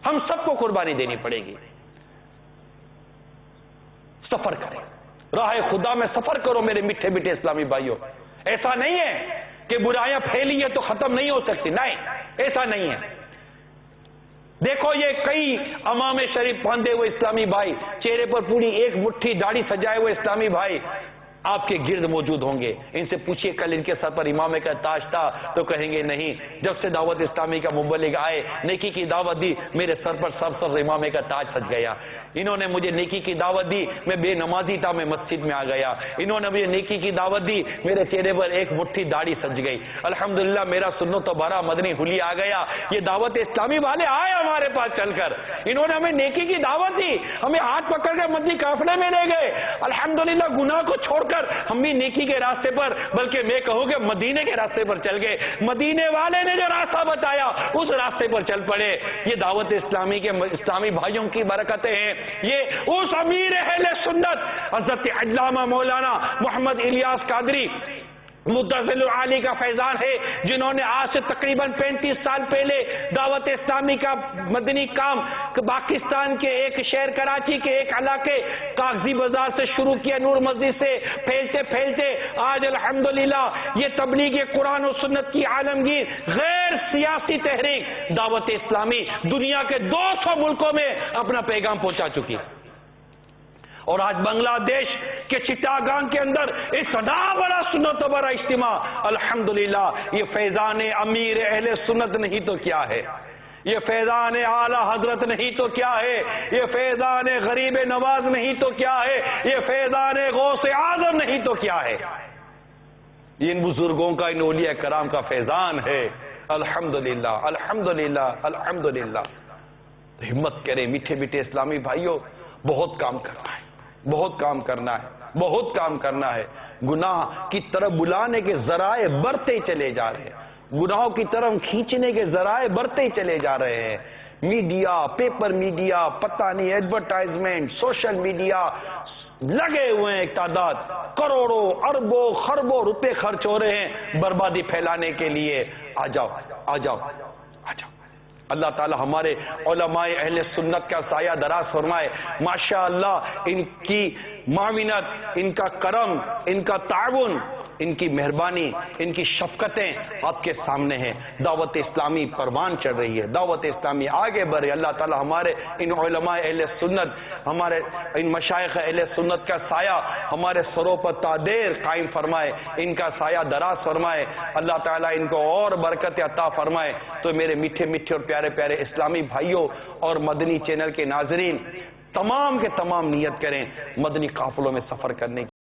ہم سب کو قربانی دینی پڑے گی. سفر کریں، راہ خدا میں سفر کرو میرے میٹھے میٹھے اسلامی بھائیوں. ایسا نہیں ہے کہ برائیاں پھیلی ہے تو ختم نہیں ہو سکتی، نہیں، ایسا نہیں ہے. دیکھو یہ کئی امام شریف باندھے ہوئے اسلامی بھائی، چہرے پر پوری ایک مٹھی داڑھی سجائے ہوئے اسلامی بھائی آپ کے گرد موجود ہوں گے. ان سے پوچھئے کل ان کے سر پر امامے کا تاج تھا تو کہیں گے نہیں. جب سے دعوت اسلامی کا مبلغ آئے، نیکی کی دعوت دی، میرے سر پر سر امامے کا تاج سج گیا. انہوں نے مجھے نیکی کی دعوت دی، میں بے نمازی تھا، میں مسجد میں آ گیا. انہوں نے مجھے نیکی کی دعوت دی، میرے چہرے پر ایک مٹھی داڑھی سج گئی. الحمدللہ میرا سنت و بھرا مدنی حلی آ گیا. یہ دعوت اسلامی والے آئے ہمارے پاس چل کر، انہوں نے ہمیں نیکی کی دعوت دی، ہمیں ہاتھ پکڑ کے مدنی قافلے میں لے گئے. الحمدللہ گناہ کو چھوڑ کر ہم بھی نیکی کے راستے پر، بلکہ میں کہوں کہ مدینے کے راستے پر چل گئے. مدینے والے نے جو راستہ بتایا اس راستے پر چل پڑے. یہ دعوت اسلامی کے اسلامی بھائیوں کی برکتیں ہیں. یہ اس امیر اہل سنت حضرت علامہ مولانا محمد الیاس قادری مدثر العالی کا فیضان ہے، جنہوں نے آج سے تقریباً 35 سال پہلے دعوت اسلامی کا مدنی کام پاکستان کے ایک شہر کراچی کے ایک علاقے کاغذی بازار سے شروع کیا، نور مسجد سے پھیلتے پھیلتے آج الحمدللہ یہ تبلیغ قرآن و سنت کی عالمگیر غیر سیاسی تحریک دعوت اسلامی دنیا کے 200 ملکوں میں اپنا پیغام پہنچا چکی ہے. اور آج بنگلہ دیش کے چٹاگانگ کے اندر اتنا بڑا سنت و بڑا اجتماع، الحمدللہ یہ فیضان امیر اہل سنت نہیں تو کیا ہے، یہ فیضان اعلی حضرت نہیں تو کیا ہے، یہ فیضان غریب نواز نہیں تو کیا ہے، یہ فیضان غوث اعظم نہیں تو کیا ہے. یہ ان بزرگوں کا، ان اولیاء کرام کا فیضان ہے. الحمدللہ الحمدللہ الحمدللہ. ہمت کریں میٹھے میٹھے اسلامی بھائیوں، بہت کام کرنا ہے، بہت کام کرنا ہے، بہت کام کرنا ہے. گناہ کی طرف بلانے کے ذرائع بڑھتے چلے جا رہے ہیں، گناہوں کی طرف کھینچنے کے ذرائع بڑھتے چلے جا رہے ہیں. میڈیا، پیپر میڈیا، پتہ نہیں ایڈورٹائزمنٹ، سوشل میڈیا لگے ہوئے ہیں، ایک تعداد کروڑوں اربوں خربوں روپے خرچ ہو رہے ہیں بربادی پھیلانے کے لیے. آ جاؤ آ جاؤ آ جاؤ. اللہ تعالی ہمارے علماء اہل سنت کا سایہ دراز فرمائے. ماشاءاللہ ان کی معاونت، ان کا کرم، ان کا تعاون، ان کی مہربانی، ان کی شفقتیں آپ کے سامنے ہیں. دعوت اسلامی پروان چڑھ رہی ہے، دعوت اسلامی آگے بڑھ رہی ہے. اللہ تعالی ہمارے ان علماء اہل سنت، ہمارے ان مشائخ اہل سنت کا سایہ ہمارے سروں پر تادیر قائم فرمائے، ان کا سایہ دراز فرمائے. اللہ تعالیٰ ان کو اور برکت عطا فرمائے. تو میرے میٹھے میٹھے اور پیارے پیارے اسلامی بھائیوں اور مدنی چینل کے ناظرین، تمام کے تمام نیت کریں مدنی قافلوں میں سفر کرنے کی.